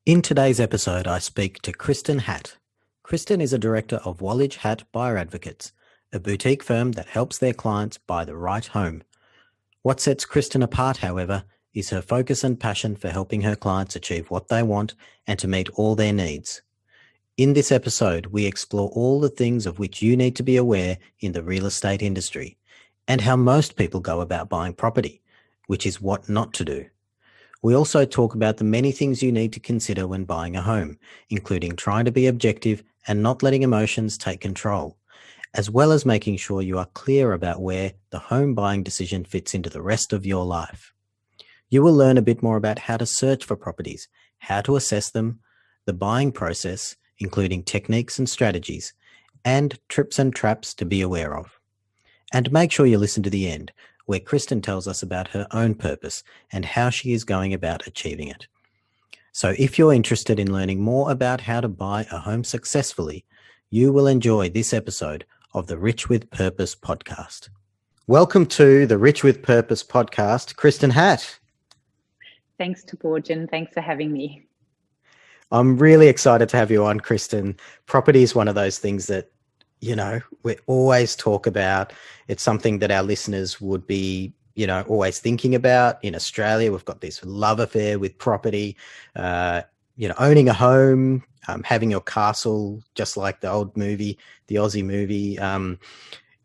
In today's episode, I speak to Kristen Hatt. Kristen is a director of WoledgeHatt Buyer Advocates, a boutique firm that helps their clients buy the right home. What sets Kristen apart, however, is her focus and passion for helping her clients achieve what they want and to meet all their needs. In this episode, we explore all the things of which you need to be aware in the real estate industry and how most people go about buying property, which is what not to do. We also talk about the many things you need to consider when buying a home, including trying to be objective and not letting emotions take control, as well as making sure you are clear about where the home buying decision fits into the rest of your life. You will learn a bit more about how to search for properties, how to assess them, the buying process, including techniques and strategies, and trips and traps to be aware of. And make sure you listen to the end, where Kristen tells us about her own purpose and how she is going about achieving it. So if you're interested in learning more about how to buy a home successfully, you will enjoy this episode of the Rich with Purpose podcast. Welcome to the Rich with Purpose podcast, Kristen Hatt. Thanks, Thabojan. Thanks for having me. I'm really excited to have you on, Kristen. Property is one of those things that we always talk about. It's something that our listeners would be, always thinking about. In Australia, we've got this love affair with property, owning a home, having your castle, just like the old movie, the Aussie movie,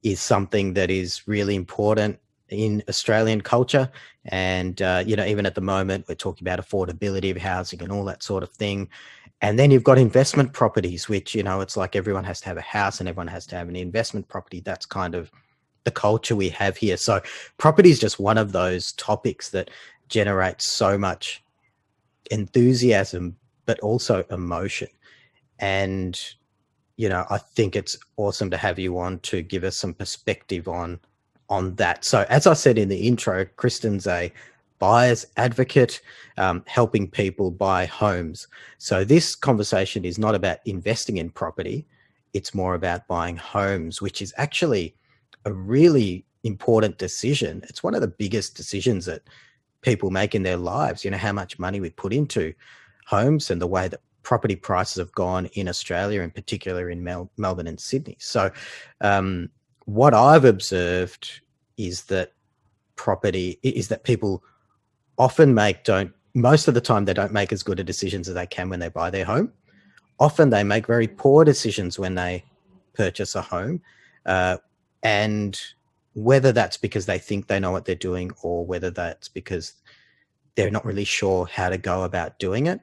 is something that is really important in Australian culture. And, even at the moment, we're talking about affordability of housing and all that sort of thing. And then you've got investment properties, which, it's like everyone has to have a house and everyone has to have an investment property. That's kind of the culture we have here. So property is just one of those topics that generates so much enthusiasm, but also emotion. And, I think it's awesome to have you on to give us some perspective on that. So as I said in the intro, Kristen's a buyer's advocate, helping people buy homes. So this conversation is not about investing in property. It's more about buying homes, which is actually a really important decision. It's one of the biggest decisions that people make in their lives, how much money we put into homes and the way that property prices have gone in Australia, in particular in Melbourne and Sydney. So what I've observed is that people often most of the time they don't make as good a decisions as they can when they buy their home. Often they make very poor decisions when they purchase a home. And whether that's because they think they know what they're doing or whether that's because they're not really sure how to go about doing it.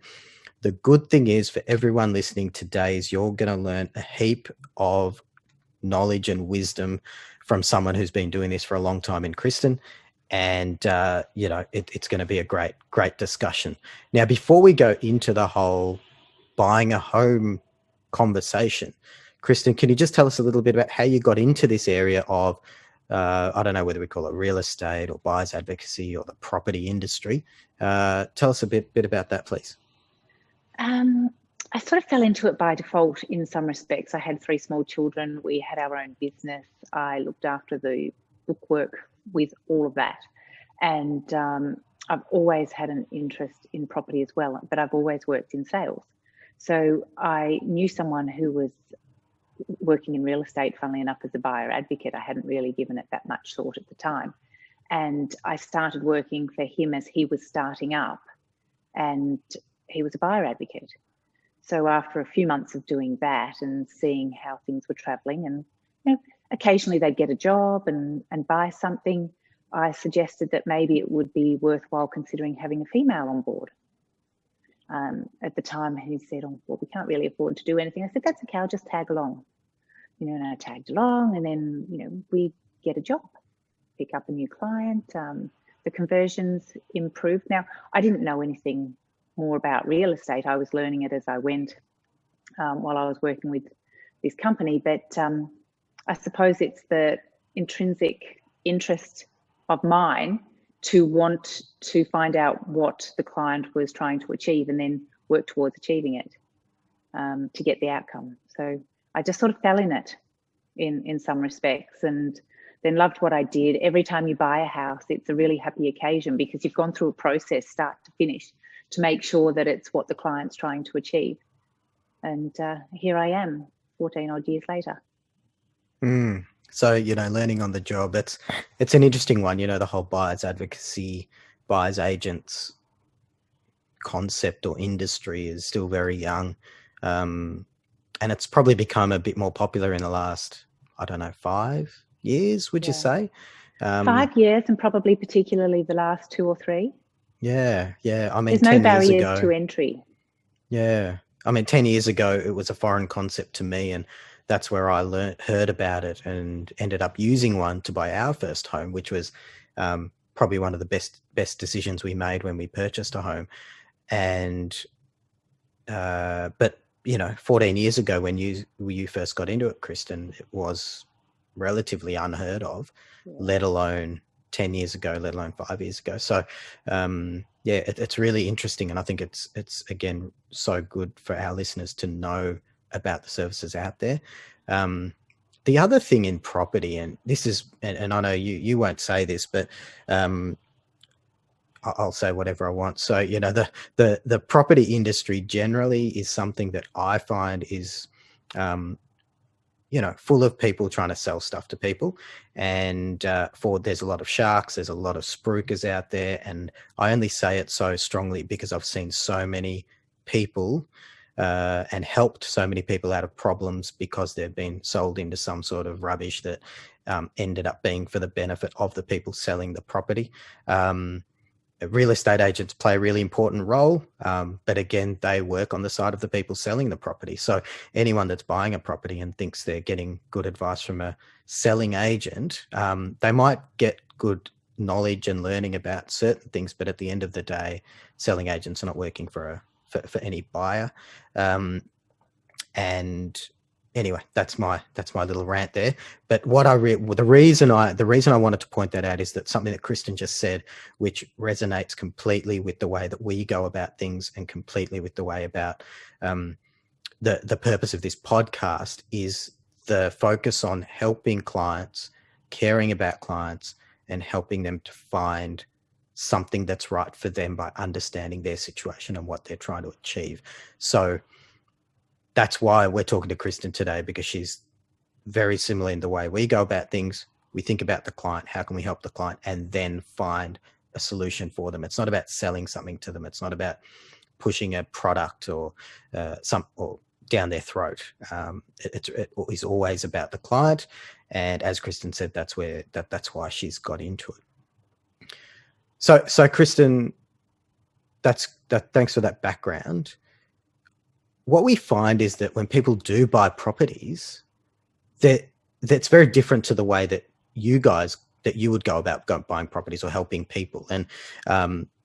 The good thing is for everyone listening today is you're going to learn a heap of knowledge and wisdom from someone who's been doing this for a long time in Kristen. And, it's going to be a great discussion. Now, before we go into the whole buying a home conversation, Kristen, can you just tell us a little bit about how you got into this area of, I don't know whether we call it real estate or buyer's advocacy or the property industry. Tell us a bit about that, please. I sort of fell into it by default in some respects. I had 3 small children. We had our own business. I looked after the bookwork with all of that. And I've always had an interest in property as well, but I've always worked in sales. So I knew someone who was working in real estate, funnily enough, as a buyer advocate. I hadn't really given it that much thought at the time. And I started working for him as he was starting up, and he was a buyer advocate. So after a few months of doing that and seeing how things were traveling, and occasionally they'd get a job and buy something, I suggested that maybe it would be worthwhile considering having a female on board. At the time, he said, "Oh, well, we can't really afford to do anything." I said, "That's okay, I'll just tag along." And I tagged along, and then, we get a job, pick up a new client. The conversions improved. Now, I didn't know anything more about real estate. I was learning it as I went while I was working with this company. But I suppose it's the intrinsic interest of mine to want to find out what the client was trying to achieve and then work towards achieving it to get the outcome. So I just sort of fell in it in some respects, and then loved what I did. Every time you buy a house, it's a really happy occasion because you've gone through a process start to finish. to make sure that it's what the client's trying to achieve. And here I am 14 odd years later. So, learning on the job, it's an interesting one, the whole buyer's advocacy, buyer's agents concept or industry is still very young. And it's probably become a bit more popular in the last, 5 years, would you say? 5 years, and probably particularly the last 2 or 3. Yeah. I mean, there's no 10 years barriers ago, to entry. Yeah. I mean, 10 years ago, it was a foreign concept to me, and that's where I heard about it and ended up using one to buy our first home, which was probably one of the best decisions we made when we purchased a home. And, but 14 years ago, when you first got into it, Kristen, it was relatively unheard of, let alone 10 years ago, let alone 5 years ago. So, it's really interesting. And I think it's again, so good for our listeners to know about the services out there. The other thing in property, and this is, and I know you won't say this, but I'll say whatever I want. So, the property industry generally is something that I find is, full of people trying to sell stuff to people. And there's a lot of sharks, there's a lot of spruikers out there. And I only say it so strongly because I've seen so many people and helped so many people out of problems because they've been sold into some sort of rubbish that ended up being for the benefit of the people selling the property. Real estate agents play a really important role, but again, they work on the side of the people selling the property. So anyone that's buying a property and thinks they're getting good advice from a selling agent, they might get good knowledge and learning about certain things, but at the end of the day, selling agents are not working for any buyer. And anyway, that's my little rant there. But the reason I wanted to point that out is that something that Kristen just said, which resonates completely with the way that we go about things and completely with the way about the purpose of this podcast, is the focus on helping clients, caring about clients, and helping them to find something that's right for them by understanding their situation and what they're trying to achieve. So that's why we're talking to Kristen today, because she's very similar in the way we go about things. We think about the client, how can we help the client, and then find a solution for them. It's not about selling something to them. It's not about pushing a product or down their throat. It is always about the client. And as Kristen said, that's why she's got into it. So Kristen, thanks for that background. What we find is that when people do buy properties, that's very different to the way that you would go about buying properties or helping people. And,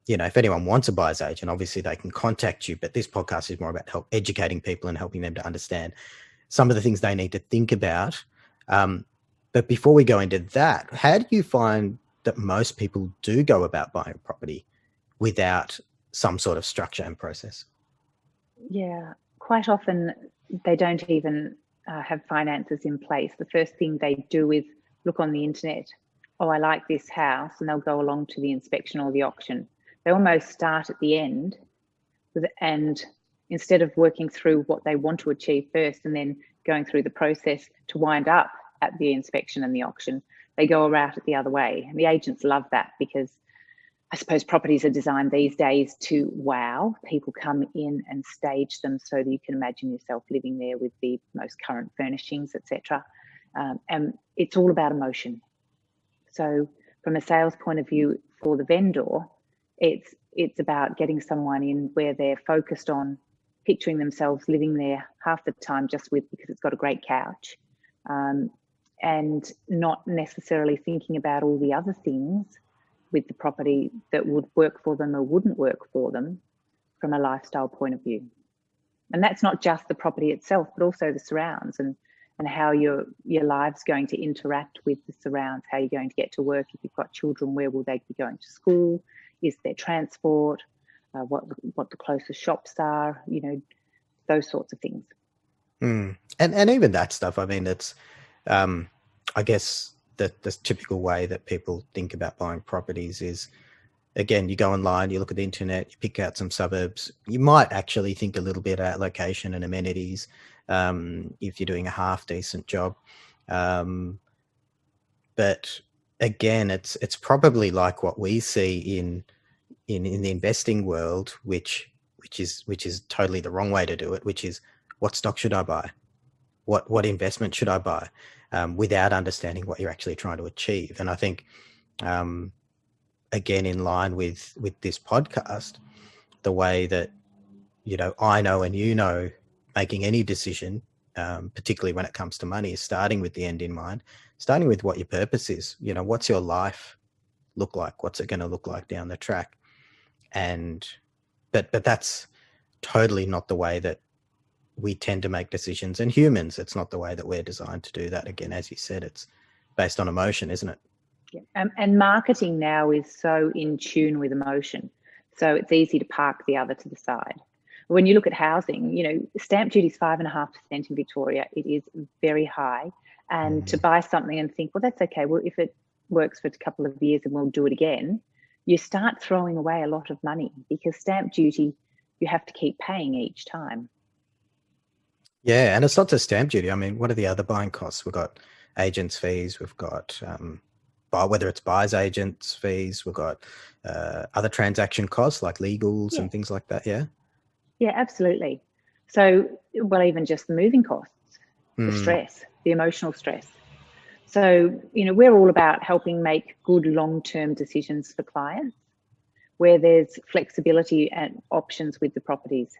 if anyone wants a buyer's agent, obviously they can contact you, but this podcast is more about educating people and helping them to understand some of the things they need to think about. But before we go into that, how do you find that most people do go about buying property without some sort of structure and process? Yeah, quite often they don't even have finances in place. The first thing they do is look on the internet. Oh, I like this house, and they'll go along to the inspection or the auction. They almost start at the end, and instead of working through what they want to achieve first and then going through the process to wind up at the inspection and the auction, they go around it the other way. And the agents love that, because I suppose properties are designed these days to wow. People come in and stage them so that you can imagine yourself living there with the most current furnishings, etc. And it's all about emotion. So from a sales point of view for the vendor, it's about getting someone in where they're focused on picturing themselves living there half the time just because it's got a great couch, and not necessarily thinking about all the other things with the property that would work for them or wouldn't work for them from a lifestyle point of view. And that's not just the property itself, but also the surrounds and how your life's going to interact with the surrounds, how you're going to get to work. If you've got children, where will they be going to school? Is there transport? What the closest shops are, those sorts of things. And even that stuff, I mean, it's, I guess the typical way that people think about buying properties is again, you go online, you look at the internet, you pick out some suburbs. You might actually think a little bit about location and amenities if you're doing a half decent job. But again, it's probably like what we see in the investing world, which is totally the wrong way to do it. Which is, what stock should I buy? What investment should I buy? Without understanding what you're actually trying to achieve. And I think, again, in line with this podcast, the way that, I know and making any decision, particularly when it comes to money, is starting with the end in mind, starting with what your purpose is. What's your life look like? What's it going to look like down the track? And but that's totally not the way that we tend to make decisions. And humans, it's not the way that we're designed to do that. Again, as you said, it's based on emotion, isn't it? Yeah. And marketing now is so in tune with emotion. So it's easy to park the other to the side. When you look at housing, stamp duty is 5.5% in Victoria. It is very high. And to buy something and think, well, that's okay. Well, if it works for a couple of years and we'll do it again, you start throwing away a lot of money, because stamp duty, you have to keep paying each time. Yeah, and it's not just stamp duty. I mean, what are the other buying costs? We've got agents' fees. We've got whether it's buyers' agents' fees. We've got other transaction costs like legals and things like that. Yeah. Yeah, absolutely. So, well, even just the moving costs, the stress, the emotional stress. So, we're all about helping make good long-term decisions for clients where there's flexibility and options with the properties,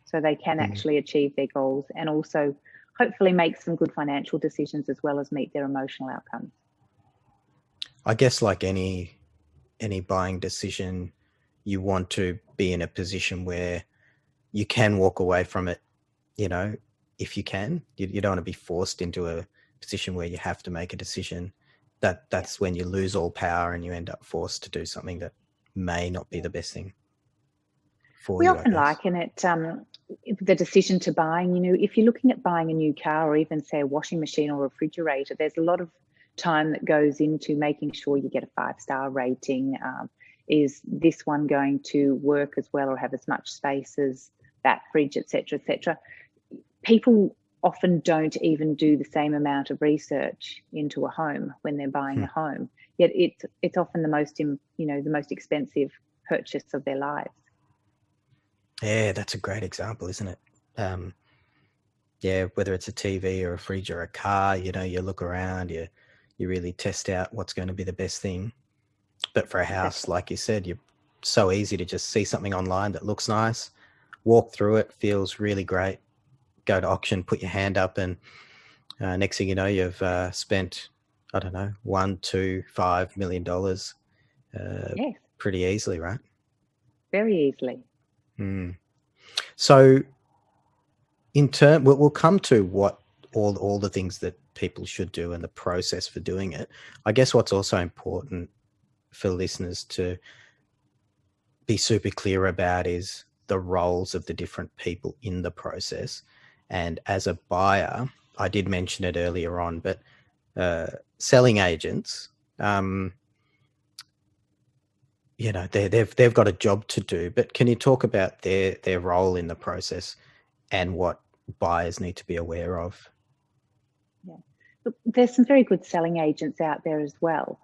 so they can actually achieve their goals and also hopefully make some good financial decisions as well as meet their emotional outcomes. I guess like any buying decision, you want to be in a position where you can walk away from it, if you can. You don't want to be forced into a position where you have to make a decision. That's when you lose all power and you end up forced to do something that may not be the best thing for we you. We often liken it, the decision to buying, if you're looking at buying a new car or even say a washing machine or a refrigerator, there's a lot of time that goes into making sure you get a 5-star rating. Is this one going to work as well or have as much space as that fridge, etc., etc.? People often don't even do the same amount of research into a home when they're buying a home. Yet it's often the most expensive purchase of their lives. Yeah, that's a great example, isn't it? Whether it's a TV or a fridge or a car, you look around, you really test out what's going to be the best thing. But for a house, like you said, you're so easy to just see something online that looks nice, walk through it, feels really great, go to auction, put your hand up, and next thing you know, you've spent, I don't know, $1, $2, $5 million pretty easily, right? Very easily. So we'll come to what all the things that people should do and the process for doing it. I guess what's also important for listeners to be super clear about is the roles of the different people in the process. And as a buyer, I did mention it earlier on, but selling agents, they've got a job to do. But can you talk about their role in the process and what buyers need to be aware of? Yeah, look, there's some very good selling agents out there as well,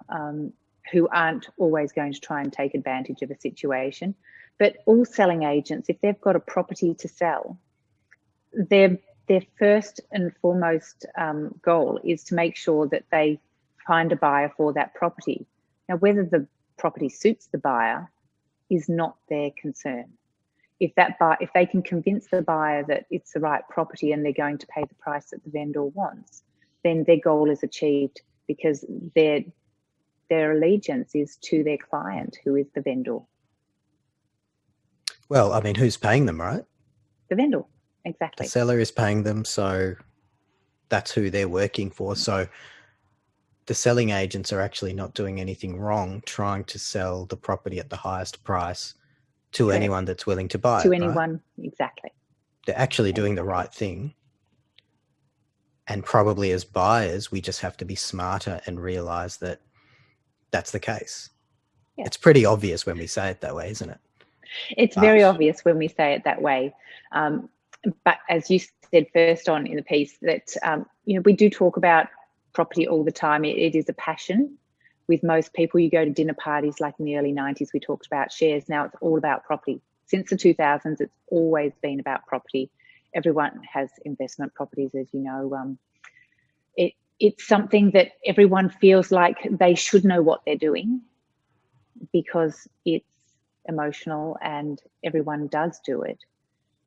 who aren't always going to try and take advantage of a situation. But all selling agents, if they've got a property to sell, their first and foremost goal is to make sure that they find a buyer for that property. Now, whether the property suits the buyer is not their concern. If they can convince the buyer that it's the right property and they're going to pay the price that the vendor wants, then their goal is achieved, because their allegiance is to their client, who is the vendor. Well, I mean, who's paying them, right? The vendor, exactly. The seller is paying them, so that's who they're working for. So the selling agents are actually not doing anything wrong trying to sell the property at the highest price to Correct. anyone that's willing to buy to it, anyone, right? Exactly. They're actually doing the right thing. And probably as buyers, we just have to be smarter and realize that that's the case. It's pretty obvious when we say it that way, isn't it? It's very obvious when we say it that way. But as you said first on in the piece, that we do talk about property all the time. It is a passion with most people. You go to dinner parties, like in the early 90s, we talked about shares. Now it's all about property. Since the 2000s, it's always been about property. Everyone has investment properties, as you know. It's something that everyone feels like they should know what they're doing, because it's emotional and everyone does do it.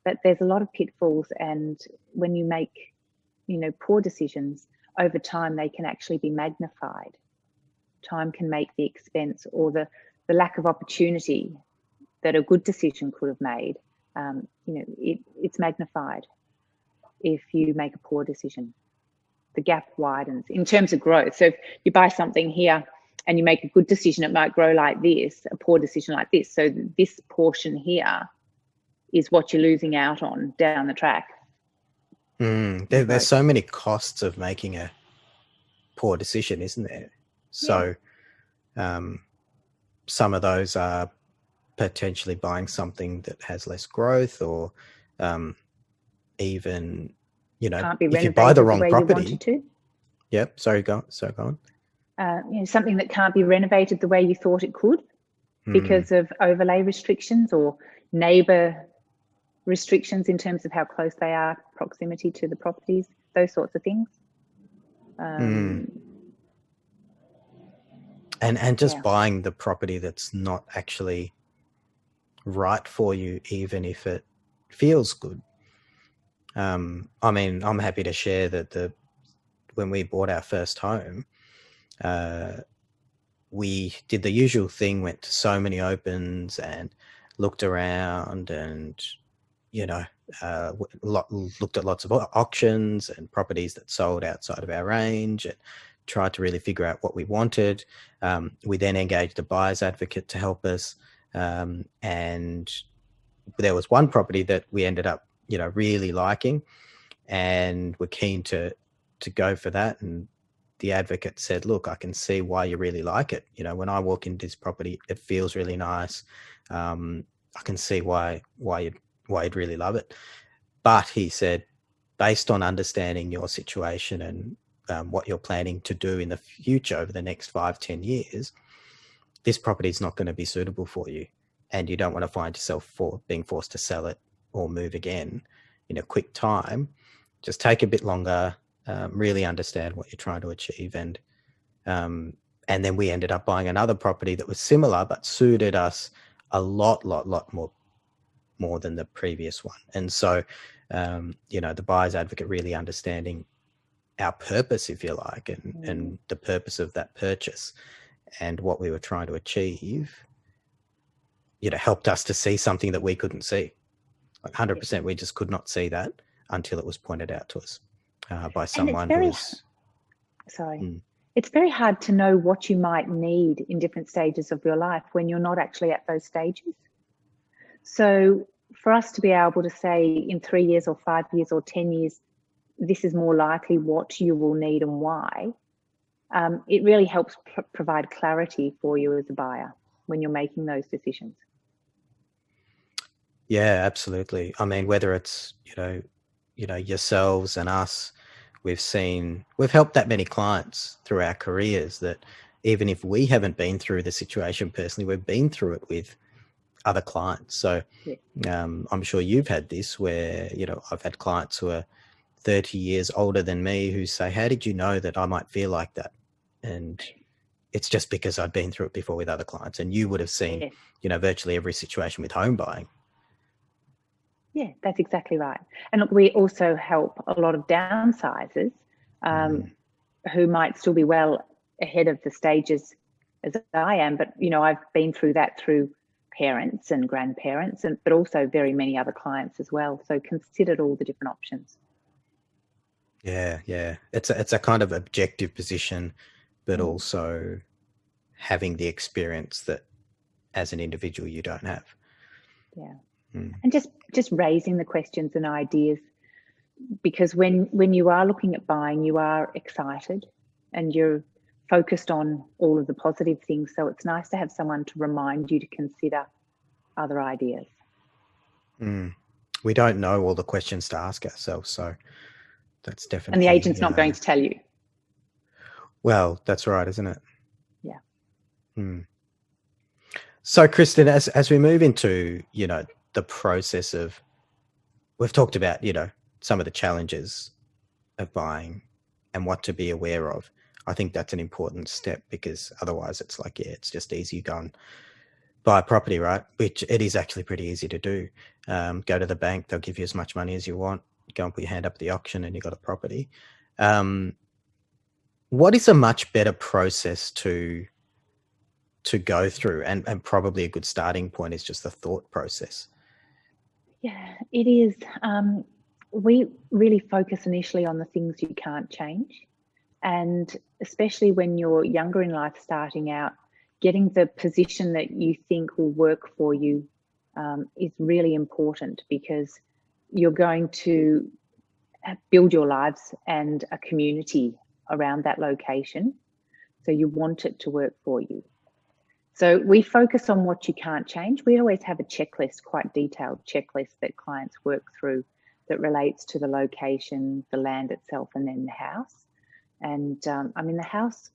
But there's a lot of pitfalls, and when you make poor decisions over time, they can actually be magnified. Time can make the expense or the lack of opportunity that a good decision could have made, it's magnified if you make a poor decision. The gap widens in terms of growth. So if you buy something here and you make a good decision, it might grow like this, a poor decision like this. So this portion here is what you're losing out on down the track. There's so many costs of making a poor decision, isn't there? So some of those are potentially buying something that has less growth, or even, can't be if you buy the wrong property. Yep. Go on. Something that can't be renovated the way you thought it could because of overlay restrictions or neighbour restrictions in terms of how close they are, proximity to the properties, those sorts of things. And just buying the property that's not actually right for you, even if it feels good. I mean, I'm happy to share that when we bought our first home, we did the usual thing, went to so many opens and looked around, and looked at lots of auctions and properties that sold outside of our range, and tried to really figure out what we wanted. We then engaged a buyer's advocate to help us, and there was one property that we ended up really liking, and we're keen to go for that. And the advocate said, look, I can see why you really like it. When I walk into this property, it feels really nice. I can see why you'd really love it. But he said, based on understanding your situation and what you're planning to do in the future over the next 5-10 years, this property is not going to be suitable for you, and you don't want to find yourself being forced to sell it or move again in a quick time. Just take a bit longer, really understand what you're trying to achieve. And then we ended up buying another property that was similar but suited us a lot more than the previous one. And so the buyer's advocate really understanding our purpose, if you like, and the purpose of that purchase and what we were trying to achieve, helped us to see something that we couldn't see. Like 100%, we just could not see that until it was pointed out to us by someone who was... It's very hard to know what you might need in different stages of your life when you're not actually at those stages. So for us to be able to say in 3 years or 5 years or 10 years, this is more likely what you will need and why, it really helps provide clarity for you as a buyer when you're making those decisions. Yeah, absolutely. I mean, whether it's, yourselves and us, we've helped that many clients through our careers that even if we haven't been through the situation personally, we've been through it with other clients. So I'm sure you've had this where, I've had clients who are 30 years older than me who say, how did you know that I might feel like that? And it's just because I've been through it before with other clients. And you would have seen, virtually every situation with home buying. Yeah, that's exactly right. And look, we also help a lot of downsizers who might still be well ahead of the stages as I am, but I've been through that through parents and grandparents, but also very many other clients as well. So considered all the different options. Yeah. It's a kind of objective position, but also having the experience that as an individual you don't have. Yeah. And just raising the questions and ideas, because when you are looking at buying, you are excited and you're focused on all of the positive things. So it's nice to have someone to remind you to consider other ideas. We don't know all the questions to ask ourselves, so that's definitely. And the agent's not going to tell you. Well, that's right, isn't it? Yeah. So, Kristen, as we move into, the process of, we've talked about, some of the challenges of buying and what to be aware of. I think that's an important step, because otherwise it's like, it's just easy, go and buy a property, right? Which it is actually pretty easy to do. Go to the bank, they'll give you as much money as you want. Go and put your hand up at the auction and you got a property. What is a much better process to go through, and probably a good starting point is just the thought process? Yeah, it is. We really focus initially on the things you can't change. And especially when you're younger in life, starting out, getting the position that you think will work for you is really important, because you're going to build your lives and a community around that location. So you want it to work for you. So we focus on what you can't change. We always have a checklist, quite detailed checklist that clients work through, that relates to the location, the land itself, and then the house. And the house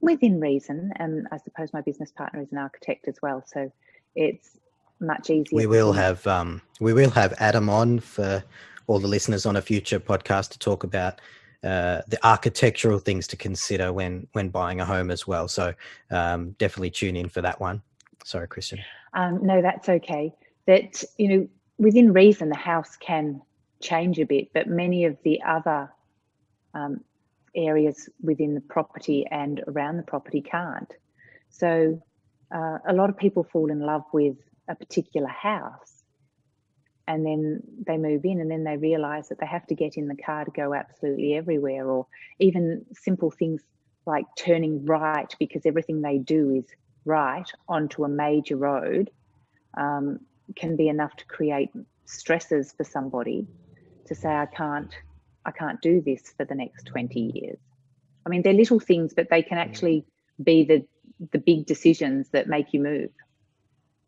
within reason. And I suppose my business partner is an architect as well, so it's much easier. We will have Adam on for all the listeners on a future podcast to talk about the architectural things to consider when buying a home as well. So definitely tune in for that one. Sorry, Kristen. No, that's okay. That, within reason, the house can change a bit, but many of the other areas within the property and around the property can't. So a lot of people fall in love with a particular house, and then they move in, and then they realize that they have to get in the car to go absolutely everywhere, or even simple things like turning right because everything they do is right onto a major road can be enough to create stresses for somebody to say, I can't do this for the next 20 years. I mean, they're little things, but they can actually be the big decisions that make you move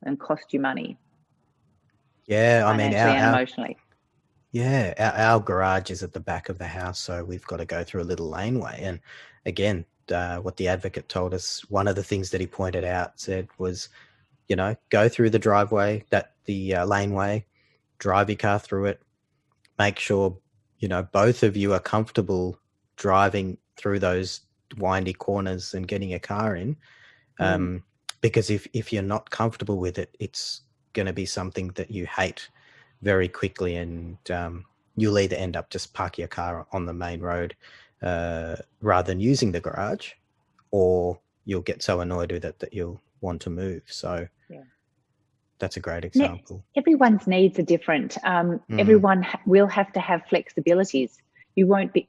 and cost you money. Yeah, financially and emotionally. Yeah, our garage is at the back of the house, so we've got to go through a little laneway. And again, what the advocate told us, one of the things that he pointed out, said was, go through the driveway, the laneway, drive your car through it, make sure, both of you are comfortable driving through those windy corners and getting a car in. Because if you're not comfortable with it, it's going to be something that you hate very quickly, and you'll either end up just park your car on the main road rather than using the garage, or you'll get so annoyed with it that you'll want to move. So that's a great example. Everyone's needs are different. Everyone will have to have flexibilities. You won't be,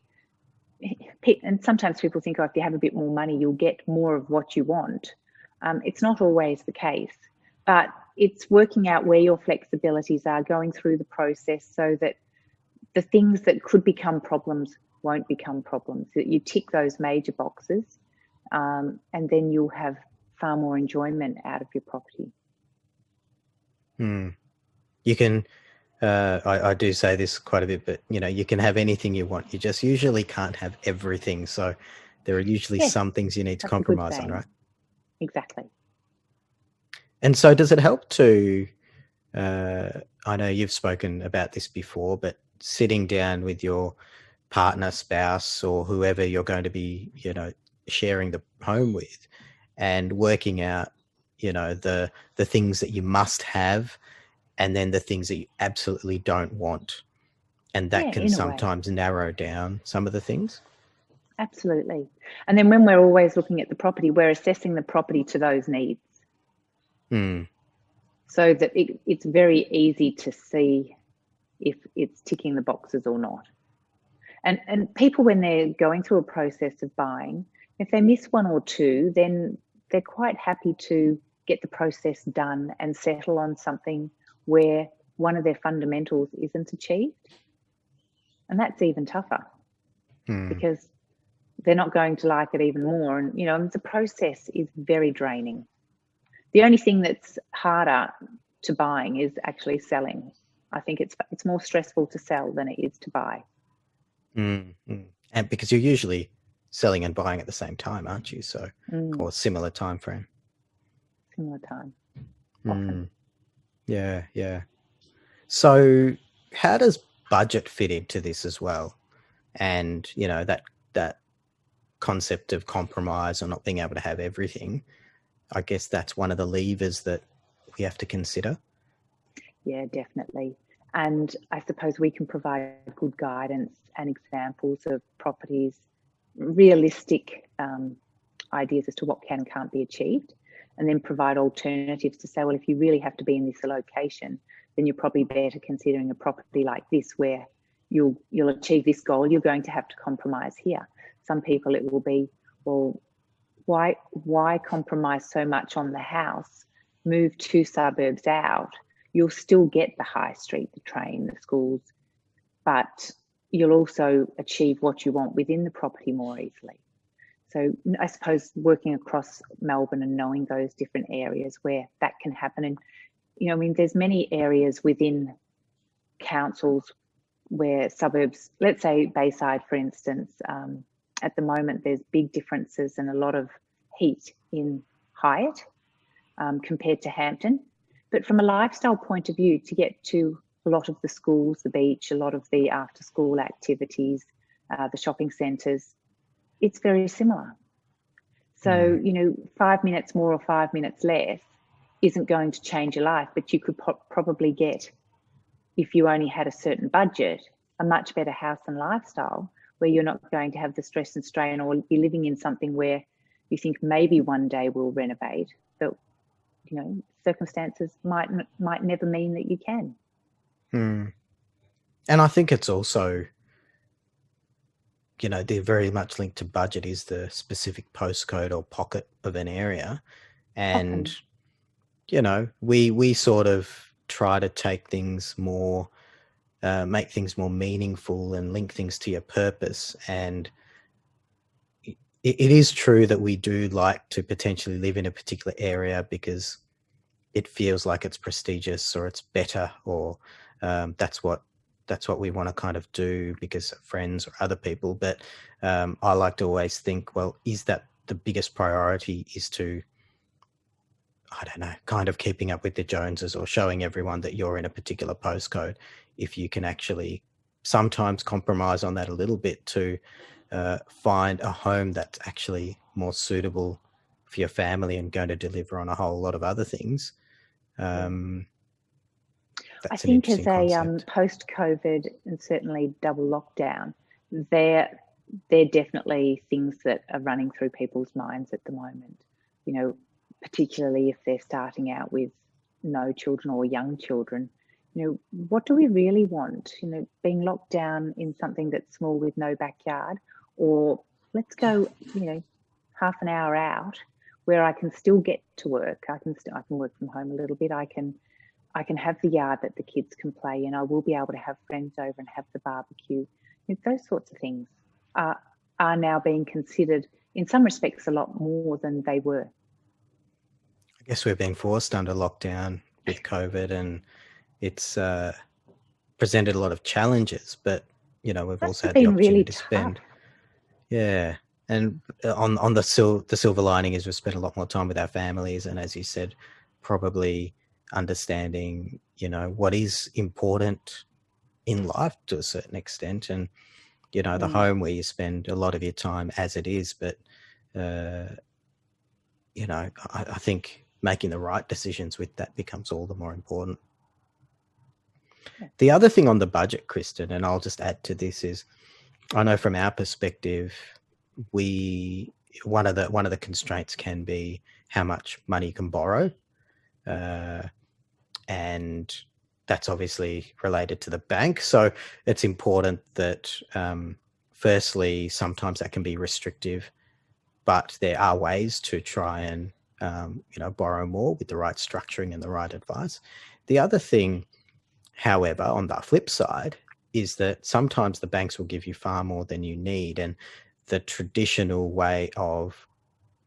and sometimes people think, if you have a bit more money, you'll get more of what you want. It's not always the case, but it's working out where your flexibilities are, going through the process so that the things that could become problems won't become problems, that you tick those major boxes, and then you'll have far more enjoyment out of your property. You can, I do say this quite a bit, but you can have anything you want. You just usually can't have everything. So there are usually some things you need to compromise on, right? Exactly. And so does it help to, I know you've spoken about this before, but sitting down with your partner, spouse, or whoever you're going to be, sharing the home with, and working out, the things that you must have, and then the things that you absolutely don't want. And that can sometimes narrow down some of the things. Absolutely. And then when we're always looking at the property, we're assessing the property to those needs. So that it's very easy to see if it's ticking the boxes or not. And people, when they're going through a process of buying, if they miss one or two, then they're quite happy to get the process done and settle on something where one of their fundamentals isn't achieved. And that's even tougher, because they're not going to like it even more. And, you know, the process is very draining. The only thing that's harder to buying is actually selling. I think it's more stressful to sell than it is to buy. Mm-hmm. And because you're usually selling and buying at the same time, aren't you? So, or similar time frame. Similar time, often. Yeah. So, how does budget fit into this as well? And you know that concept of compromise or not being able to have everything. I guess that's one of the levers that we have to consider. Yeah, definitely. And I suppose we can provide good guidance and examples of properties, realistic ideas as to what can and can't be achieved, and then provide alternatives to say, well, if you really have to be in this location, then you're probably better considering a property like this where you'll achieve this goal. You're going to have to compromise here. Some people it will be, well, why compromise so much on the house? Move 2 suburbs out. You'll still get the high street, the train, the schools, but you'll also achieve what you want within the property more easily. So I suppose working across Melbourne and knowing those different areas where that can happen. And, you know, I mean, there's many areas within councils where suburbs, let's say Bayside, for instance, at the moment, there's big differences and a lot of heat in Hyatt compared to Hampton. But from a lifestyle point of view, to get to a lot of the schools, the beach, a lot of the after school activities, the shopping centres, it's very similar. So, you know, 5 minutes more or 5 minutes less isn't going to change your life, but you could probably get, if you only had a certain budget, a much better house and lifestyle where you're not going to have the stress and strain, or you're living in something where you think maybe one day we'll renovate, but, you know, circumstances might never mean that you can. And I think it's also, you know, they're very much linked to budget is the specific postcode or pocket of an area. And, you know, we sort of try to take things more, make things more meaningful and link things to your purpose. And it is true that we do like to potentially live in a particular area because it feels like it's prestigious or it's better, or that's what we want to kind of do because of friends or other people. But I like to always think, well, is that the biggest priority is to, I don't know, kind of keeping up with the Joneses or showing everyone that you're in a particular postcode? If you can actually sometimes compromise on that a little bit to find a home that's actually more suitable for your family and going to deliver on a whole lot of other things. I think as a post-COVID and certainly double lockdown, they're definitely things that are running through people's minds at the moment. You know, particularly if they're starting out with no children or young children. You know, what do we really want? You know, being locked down in something that's small with no backyard, or let's go, you know, half an hour out where I can still get to work. I can work from home a little bit. I can have the yard that the kids can play in. I will be able to have friends over and have the barbecue. You know, those sorts of things are now being considered in some respects a lot more than they were. I guess we're being forced under lockdown with COVID, and it's presented a lot of challenges, but you know, we've also had the opportunity really to spend. Yeah. And on the silver lining is we've spent a lot more time with our families, and as you said, probably understanding, you know, what is important in life to a certain extent, and you know, the home where you spend a lot of your time as it is. But you know, I think making the right decisions with that becomes all the more important. The other thing on the budget, Kristen, and I'll just add to this, is I know from our perspective, one of the constraints can be how much money you can borrow, and that's obviously related to the bank. So it's important that firstly, sometimes that can be restrictive, but there are ways to try and you know, borrow more with the right structuring and the right advice. The other thing, however, on the flip side, is that sometimes the banks will give you far more than you need. And the traditional way of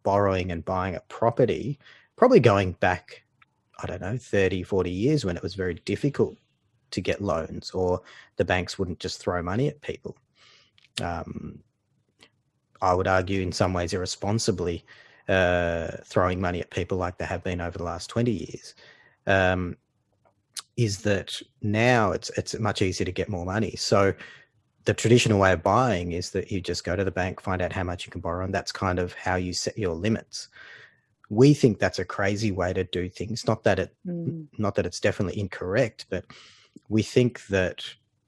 borrowing and buying a property, probably going back, I don't know, 30, 40 years when it was very difficult to get loans, or the banks wouldn't just throw money at people. I would argue in some ways irresponsibly throwing money at people like they have been over the last 20 years, is that now it's much easier to get more money. So the traditional way of buying is that you just go to the bank, find out how much you can borrow, and that's kind of how you set your limits. We think that's a crazy way to do things. Not that it's definitely incorrect, but we think that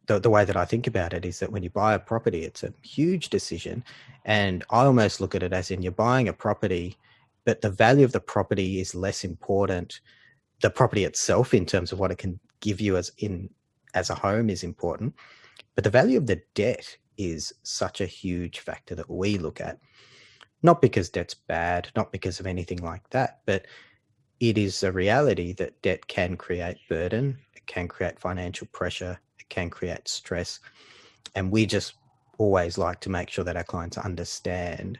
the way that I think about it is that when you buy a property, it's a huge decision. And I almost look at it as in you're buying a property, but the value of the property is less important. The property itself, in terms of what it can give you as a home, is important. But the value of the debt is such a huge factor that we look at. Not because debt's bad, not because of anything like that, but it is a reality that debt can create burden, it can create financial pressure, it can create stress. And we just always like to make sure that our clients understand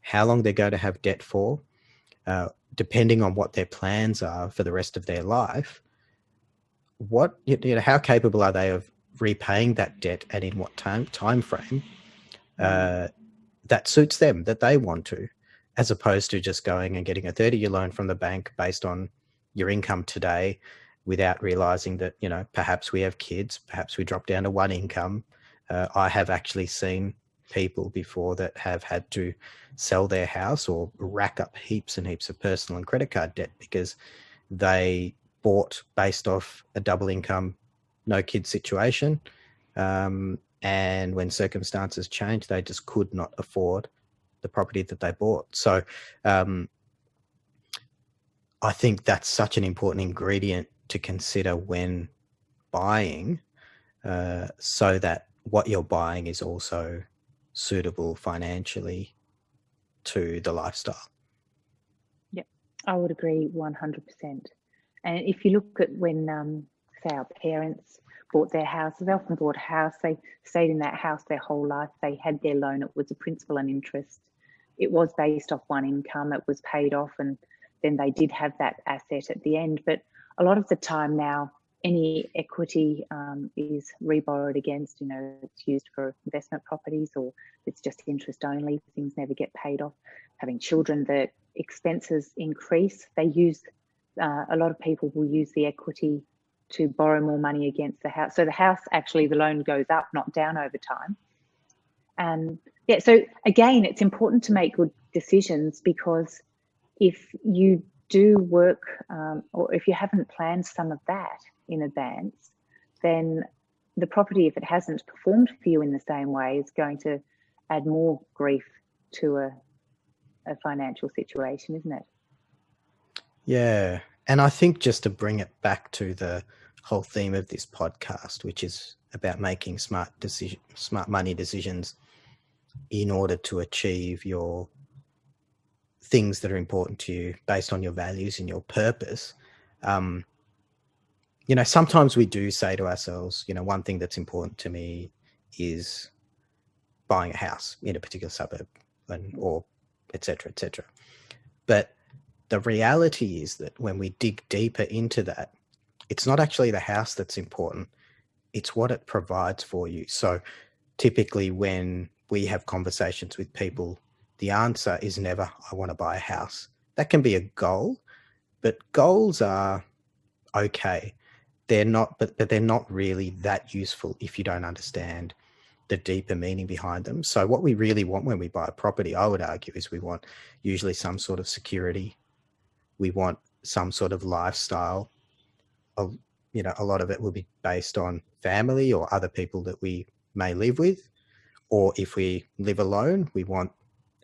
how long they're going to have debt for, depending on what their plans are for the rest of their life. How capable are they of repaying that debt, and in what time frame that suits them, that they want to, as opposed to just going and getting a 30-year loan from the bank based on your income today, without realizing that, perhaps we have kids, perhaps we drop down to one income. I have actually seen people before that have had to sell their house or rack up heaps and heaps of personal and credit card debt because they bought based off a double income, no kids situation. And when circumstances changed, they just could not afford the property that they bought. So I think that's such an important ingredient to consider when buying, so that what you're buying is also suitable financially to the lifestyle. Yeah, I would agree 100%. And if you look at when, say, our parents bought their houses, they often bought a house, they stayed in that house their whole life, they had their loan, it was a principal and interest. It was based off one income, it was paid off, and then they did have that asset at the end. But a lot of the time now, any equity is reborrowed against, it's used for investment properties, or it's just interest only, things never get paid off. Having children, the expenses increase. They use, a lot of people will use the equity to borrow more money against the house. So the house, actually, the loan goes up, not down over time. So again, it's important to make good decisions, because if you do work, or if you haven't planned some of that in advance, then the property, if it hasn't performed for you in the same way, is going to add more grief to a financial situation, isn't it? Yeah. And I think, just to bring it back to the whole theme of this podcast, which is about making smart money decisions in order to achieve your things that are important to you based on your values and your purpose. Sometimes we do say to ourselves, one thing that's important to me is buying a house in a particular suburb, or et cetera, et cetera. But the reality is that when we dig deeper into that, it's not actually the house that's important. It's what it provides for you. So typically when we have conversations with people, the answer is never, I want to buy a house. That can be a goal, but goals are okay. They're not, but they're not really that useful if you don't understand the deeper meaning behind them. So what we really want when we buy a property, I would argue, is we want usually some sort of security. We want some sort of lifestyle. A lot of it will be based on family or other people that we may live with. Or if we live alone, we want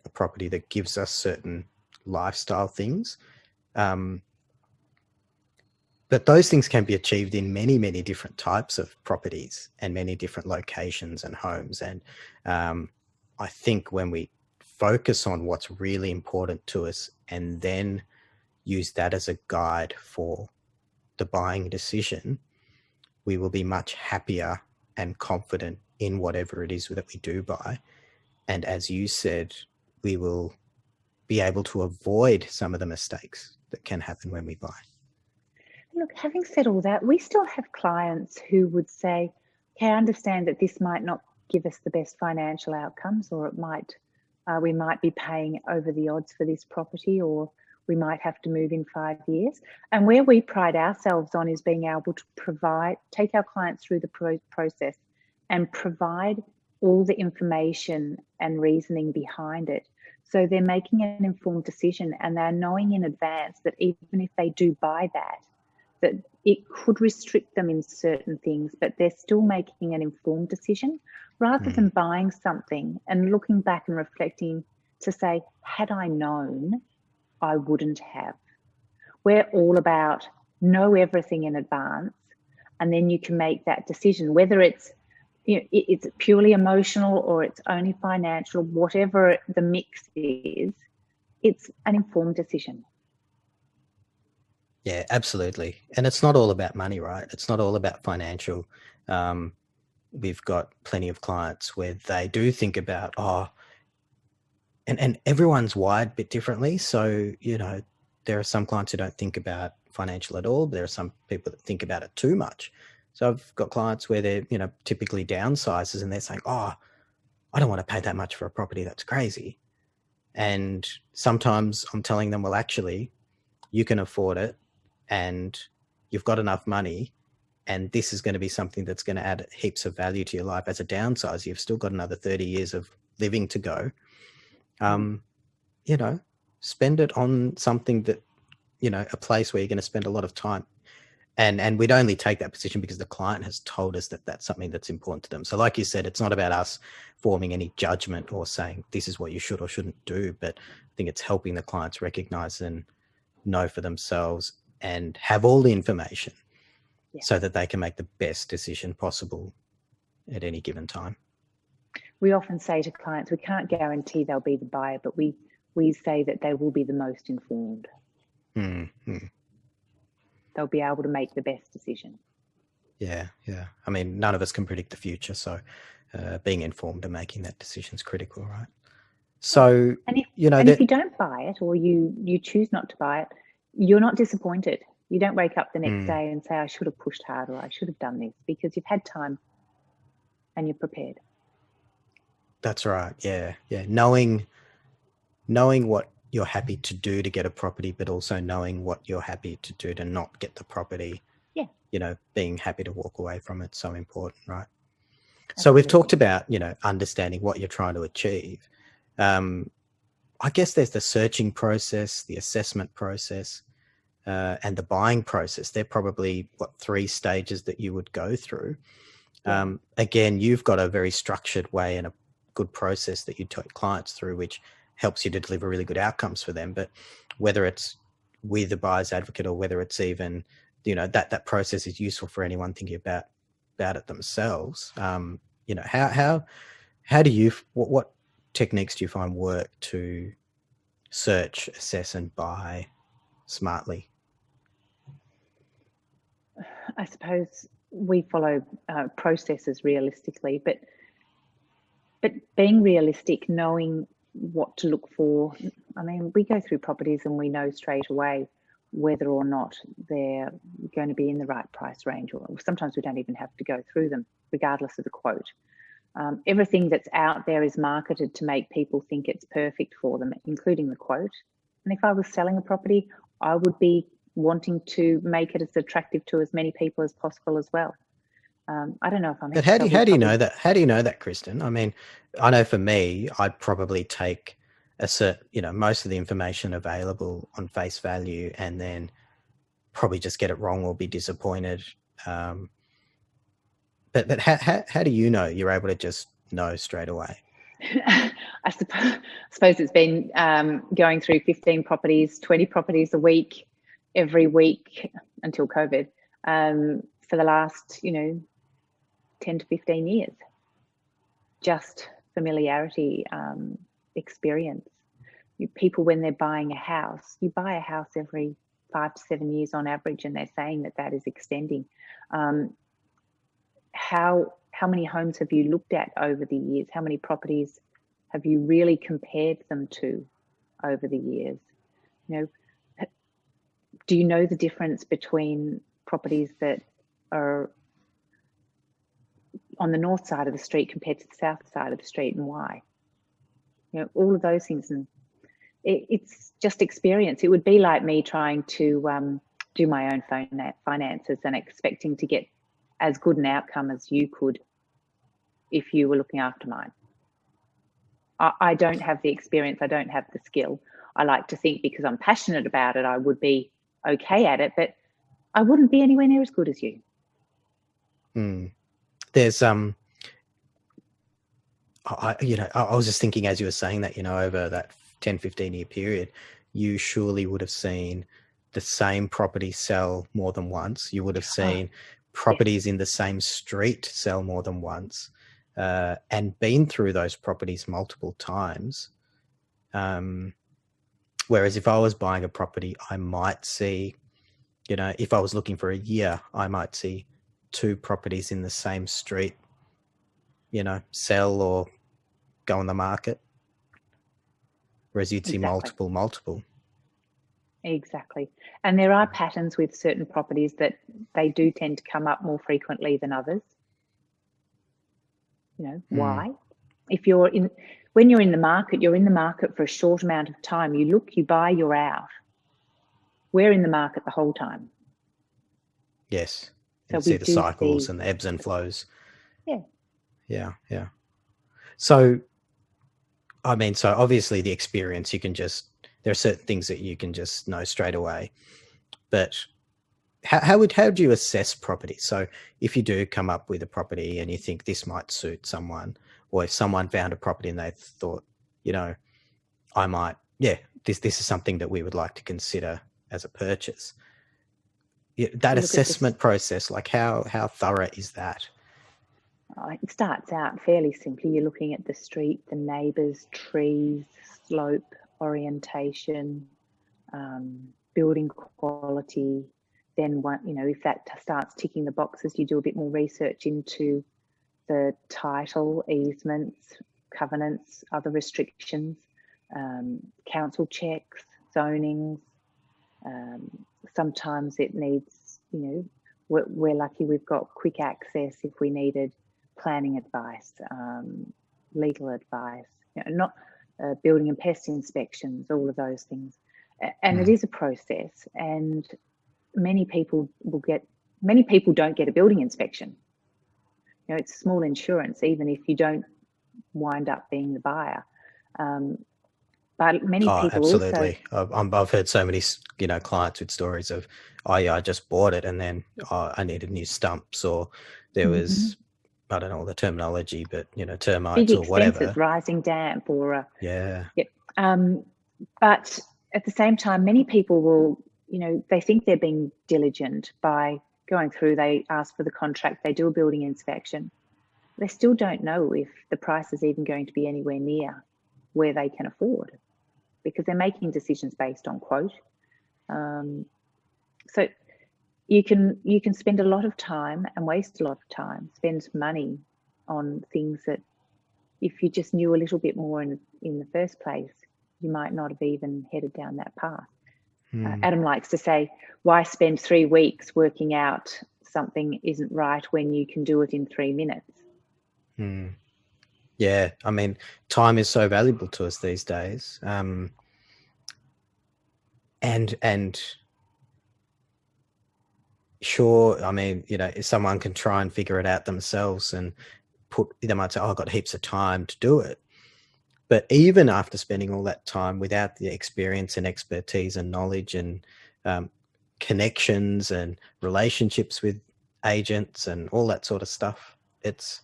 a property that gives us certain lifestyle things. But those things can be achieved in many, many different types of properties and many different locations and homes. And I think when we focus on what's really important to us and then use that as a guide for the buying decision, we will be much happier and confident in whatever it is that we do buy. And as you said, we will be able to avoid some of the mistakes that can happen when we buy. Look, having said all that, we still have clients who would say, okay, I understand that this might not give us the best financial outcomes, or it might, we might be paying over the odds for this property, or we might have to move in 5 years. And where we pride ourselves on is being able to take our clients through the process and provide all the information and reasoning behind it. So they're making an informed decision, and they're knowing in advance that even if they do buy that it could restrict them in certain things, but they're still making an informed decision rather than buying something and looking back and reflecting to say, had I known, I wouldn't have. We're all about know everything in advance, and then you can make that decision, whether it's, you know, it's purely emotional or it's only financial, whatever the mix is, it's an informed decision. Yeah, absolutely. And it's not all about money, right? It's not all about financial. We've got plenty of clients where they do think about, and everyone's wired a bit differently. So, you know, there are some clients who don't think about financial at all. There are some people that think about it too much. So I've got clients where they're, you know, typically downsizers, and they're saying, I don't want to pay that much for a property. That's crazy. And sometimes I'm telling them, well, actually, you can afford it, and you've got enough money, and this is going to be something that's going to add heaps of value to your life. As a downsizer, you've still got another 30 years of living to go. You know, spend it on something that, you know, a place where you're going to spend a lot of time. And we'd only take that position because the client has told us that that's something that's important to them. So like you said, it's not about us forming any judgment or saying this is what you should or shouldn't do, but I think it's helping the clients recognize and know for themselves and have all the information so that they can make the best decision possible at any given time. We often say to clients, we can't guarantee they'll be the buyer, but we say that they will be the most informed. Mm-hmm. They'll be able to make the best decision. Yeah. I mean, none of us can predict the future, so being informed and making that decision is critical, right? So, and if, you know, if you don't buy it, or you choose not to buy it, you're not disappointed. You don't wake up the next day and say, I should have pushed harder, or I should have done this, because you've had time and you're prepared. That's right. Yeah. Knowing what you're happy to do to get a property, but also knowing what you're happy to do to not get the property. Yeah. You know, being happy to walk away from it, so important, right? Absolutely. So we've talked about, you know, understanding what you're trying to achieve. I guess there's the searching process, the assessment process, and the buying process. They're probably 3 stages that you would go through. Yeah. Again, you've got a very structured way and a good process that you take clients through, which helps you to deliver really good outcomes for them. But whether it's with a buyer's advocate or whether it's even, you know, that process is useful for anyone thinking about it themselves. You know, how do you, what techniques do you find work to search, assess, and buy smartly? I suppose we follow processes realistically, but being realistic, knowing what to look for. I mean, we go through properties and we know straight away whether or not they're going to be in the right price range, or sometimes we don't even have to go through them, regardless of the quote. Everything that's out there is marketed to make people think it's perfect for them, including the quote. And if I was selling a property, I would be wanting to make it as attractive to as many people as possible as well. I don't know if I'm. But how do you know that? How do you know that, Kristen? I mean, I know for me, I'd probably take most of the information available on face value, and then probably just get it wrong or be disappointed. But how do you know? You're able to just know straight away? I suppose it's been going through 15 properties, 20 properties a week, every week until COVID, for the last, 10 to 15 years. Just familiarity, experience. People, when they're buying a house, you buy a house every 5 to 7 years on average, and they're saying that is extending. How many homes have you looked at over the years? How many properties have you really compared them to over the years? You know, do you know the difference between properties that are on the north side of the street compared to the south side of the street, and why? You know, all of those things. And it's just experience. It would be like me trying to do my own finances and expecting to get as good an outcome as you could if you were looking after mine. I don't have the experience. I don't have the skill. I like to think because I'm passionate about it, I would be okay at it, but I wouldn't be anywhere near as good as you. There's I was just thinking as you were saying that, over that 10-15 year period, you surely would have seen the same property sell more than once. You would have seen properties in the same street sell more than once, and been through those properties multiple times. Whereas if I was buying a property, I might see, if I was looking for a year, I might see 2 properties in the same street, sell or go on the market. Whereas you'd see multiple. Exactly. And there are patterns with certain properties that they do tend to come up more frequently than others. Why? When you're in the market, you're in the market for a short amount of time. You look, you buy, you're out. We're in the market the whole time. Yes. So you see the cycles and the ebbs and flows. Yeah. So obviously the experience, there are certain things that you can just know straight away, but how would you assess property? So if you do come up with a property and you think this might suit someone, or if someone found a property and they thought, this is something that we would like to consider as a purchase. That assessment process, like how thorough is that? It starts out fairly simply. You're looking at the street, the neighbours, trees, slope, orientation, building quality. Then, if that starts ticking the boxes, you do a bit more research into the title, easements, covenants, other restrictions, council checks, zonings. Sometimes it needs, we're lucky we've got quick access if we needed planning advice, legal advice, not building and pest inspections, all of those things. And it is a process, and many people don't get a building inspection. It's small insurance, even if you don't wind up being the buyer. But many people absolutely. I've heard so many, clients with stories of, I just bought it and then I needed new stumps, or there was, I don't know the terminology, but termites big or whatever. Expenses, rising damp, or yeah. But at the same time, many people will, they think they're being diligent by going through. They ask for the contract, they do a building inspection. They still don't know if the price is even going to be anywhere near where they can afford, because they're making decisions based on quote. So you can spend a lot of time and waste a lot of time, spend money on things that if you just knew a little bit more in the first place, you might not have even headed down that path. Adam likes to say, why spend 3 weeks working out something isn't right when you can do it in 3 minutes? Yeah, time is so valuable to us these days. And sure, if someone can try and figure it out themselves and they might say, I've got heaps of time to do it. But even after spending all that time without the experience and expertise and knowledge and connections and relationships with agents and all that sort of stuff, it's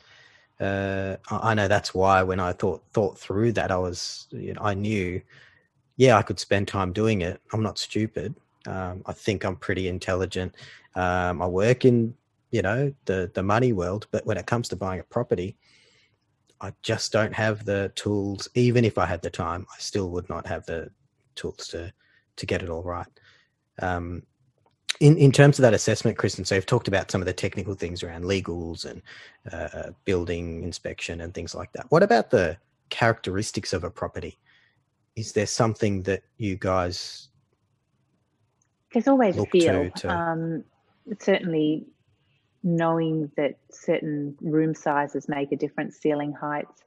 I know that's why when I thought through that, I knew, I could spend time doing it. I'm not stupid. I think I'm pretty intelligent. I work in the money world, but when it comes to buying a property, I just don't have the tools. Even if I had the time, I still would not have the tools to get it all right. In terms of that assessment, Kristen, so you've talked about some of the technical things around legals and building inspection and things like that. What about the characteristics of a property? Is there something that you guys There's always a look feel. to? Certainly knowing that certain room sizes make a difference, ceiling heights.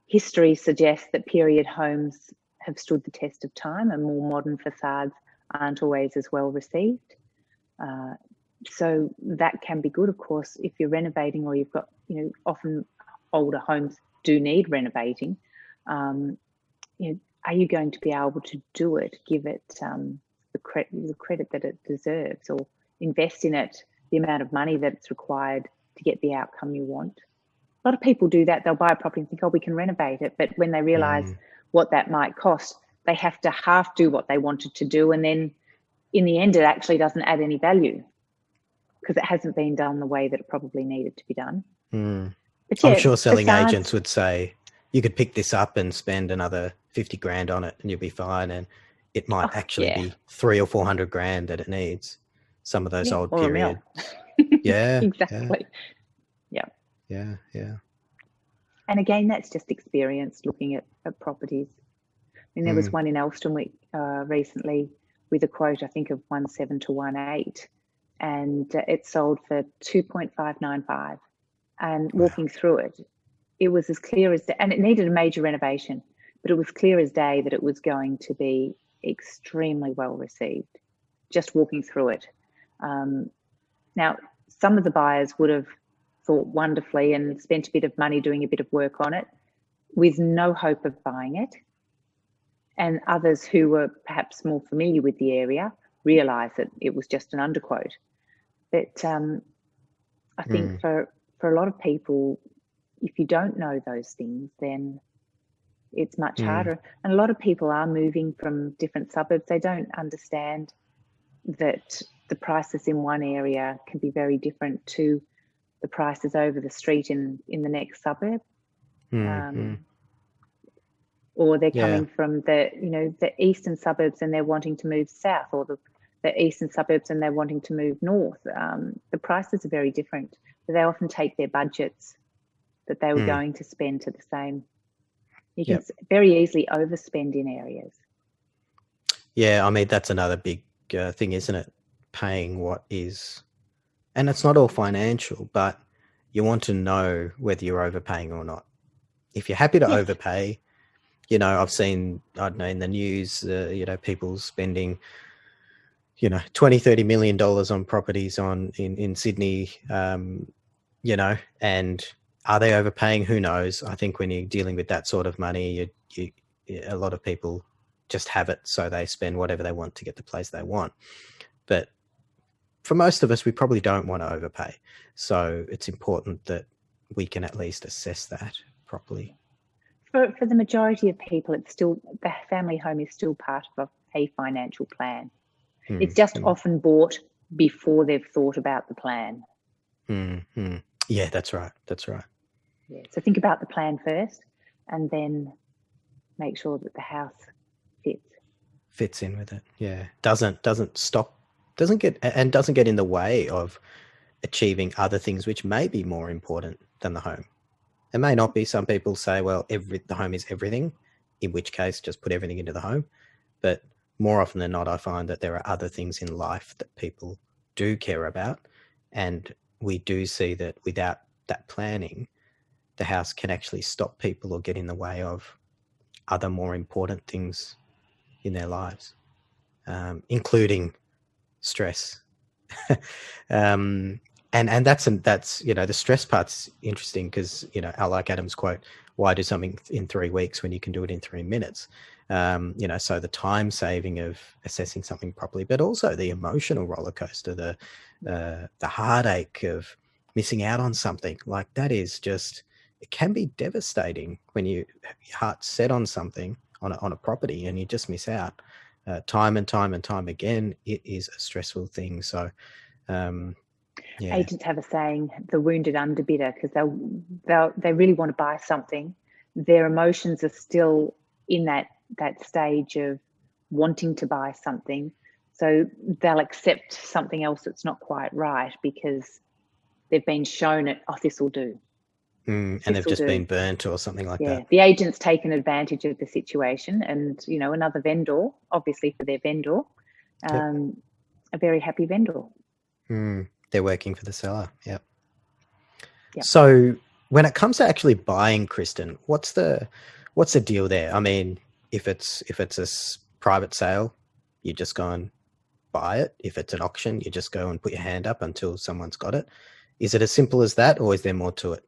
History suggests that period homes have stood the test of time, and more modern facades aren't always as well received. So that can be good, of course, if you're renovating, or you've got, often older homes do need renovating. Are you going to be able to do it, give it the credit that it deserves, or invest in it the amount of money that's required to get the outcome you want? A lot of people do that. They'll buy a property and think, oh, we can renovate it. But when they realise what that might cost, they have to half do what they wanted to do. And then in the end, it actually doesn't add any value because it hasn't been done the way that it probably needed to be done. But I'm sure selling agents would say, you could pick this up and spend another 50 grand on it and you'll be fine. And it might actually be 300 or 400 grand that it needs. Some of those old periods. Yeah. Exactly. Yeah. And again, that's just experience looking at properties. I mean, there was one in Elston recently with a quote, I think, of 1.7 to 1.8, and it sold for 2.595. And walking through it, it was as clear as day, and it needed a major renovation, but it was clear as day that it was going to be extremely well received. Just walking through it. Now, some of the buyers would have thought wonderfully and spent a bit of money doing a bit of work on it with no hope of buying it. And others who were perhaps more familiar with the area realised that it was just an underquote. But I think for a lot of people, if you don't know those things, then it's much harder. And a lot of people are moving from different suburbs. They don't understand that the prices in one area can be very different to the prices over the street in the next suburb. Or they're coming from the eastern suburbs and they're wanting to move south, or the eastern suburbs and they're wanting to move north. The prices are very different. But they often take their budgets that they were going to spend to the same. You can very easily overspend in areas. Yeah, I mean, that's another big thing, isn't it? Paying what is, and it's not all financial, but you want to know whether you're overpaying or not. If you're happy to overpay, I've seen, I don't know, in the news, people spending, 20-30 million dollars on properties in Sydney, and are they overpaying? Who knows? I think when you're dealing with that sort of money, a lot of people just have it, so they spend whatever they want to get the place they want. But for most of us, we probably don't want to overpay. So it's important that we can at least assess that properly. For the majority of people, it's still, the family home is still part of a financial plan. It's just often bought before they've thought about the plan. Yeah, that's right. Yeah. So think about the plan first, and then make sure that the house fits in with it. Yeah, doesn't get in the way of achieving other things which may be more important than the home. It may not be. Some people say, well, the home is everything, in which case just put everything into the home. But more often than not, I find that there are other things in life that people do care about. And we do see that without that planning, the house can actually stop people or get in the way of other more important things in their lives, including stress. And that's the stress part's interesting because, I like Adam's quote, why do something in 3 weeks when you can do it in 3 minutes? So the time saving of assessing something properly, but also the emotional roller coaster, the heartache of missing out on something like that is just, it can be devastating when your heart's set on something on a property and you just miss out time and time again. It is a stressful thing. So, agents have a saying, the wounded underbidder, because they really want to buy something. Their emotions are still in that stage of wanting to buy something. So they'll accept something else that's not quite right because they've been shown it, this will do. And they've This will just been do. burnt or something like Yeah, that. the agent's taken advantage of the situation, and another vendor, obviously for their vendor, Yep. a very happy vendor. They're working for the seller. Yep. Yep. So when it comes to actually buying, Kristen, what's the deal there? I mean, if it's private sale, you just go and buy it. If it's an auction, you just go and put your hand up until someone's got it. Is it as simple as that, or is there more to it?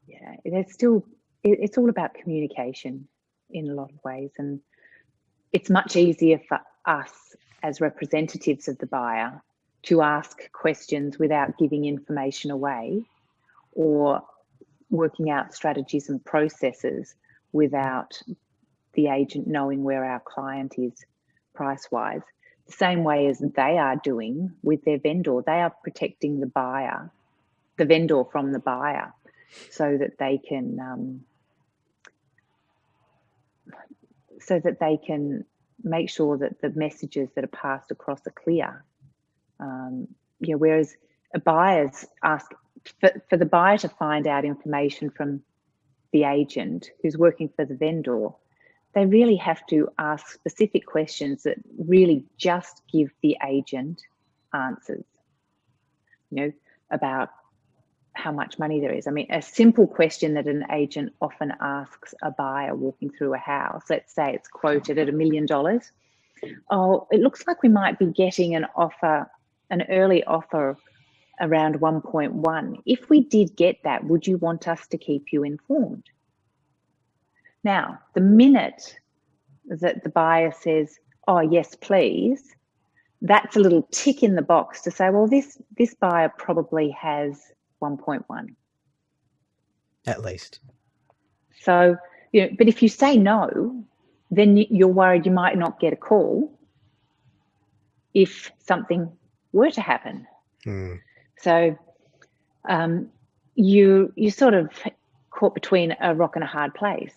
Yeah, it's all about communication in a lot of ways, and it's much easier for us as representatives of the buyer to ask questions without giving information away, or working out strategies and processes without the agent knowing where our client is price-wise. The same way as they are doing with their vendor, they are protecting the vendor from the buyer, so that they can make sure that the messages that are passed across are clear. Whereas a buyer's ask for the buyer to find out information from the agent who's working for the vendor, they really have to ask specific questions that really just give the agent answers, about how much money there is. I mean, a simple question that an agent often asks a buyer walking through a house, let's say it's quoted at $1 million. Oh, it looks like we might be getting an early offer around 1.1. If we did get that, would you want us to keep you informed? Now, the minute that the buyer says, oh, yes, please, that's a little tick in the box to say, well, this buyer probably has 1.1. At least. So, but if you say no, then you're worried you might not get a call if something were to happen. So you sort of caught between a rock and a hard place.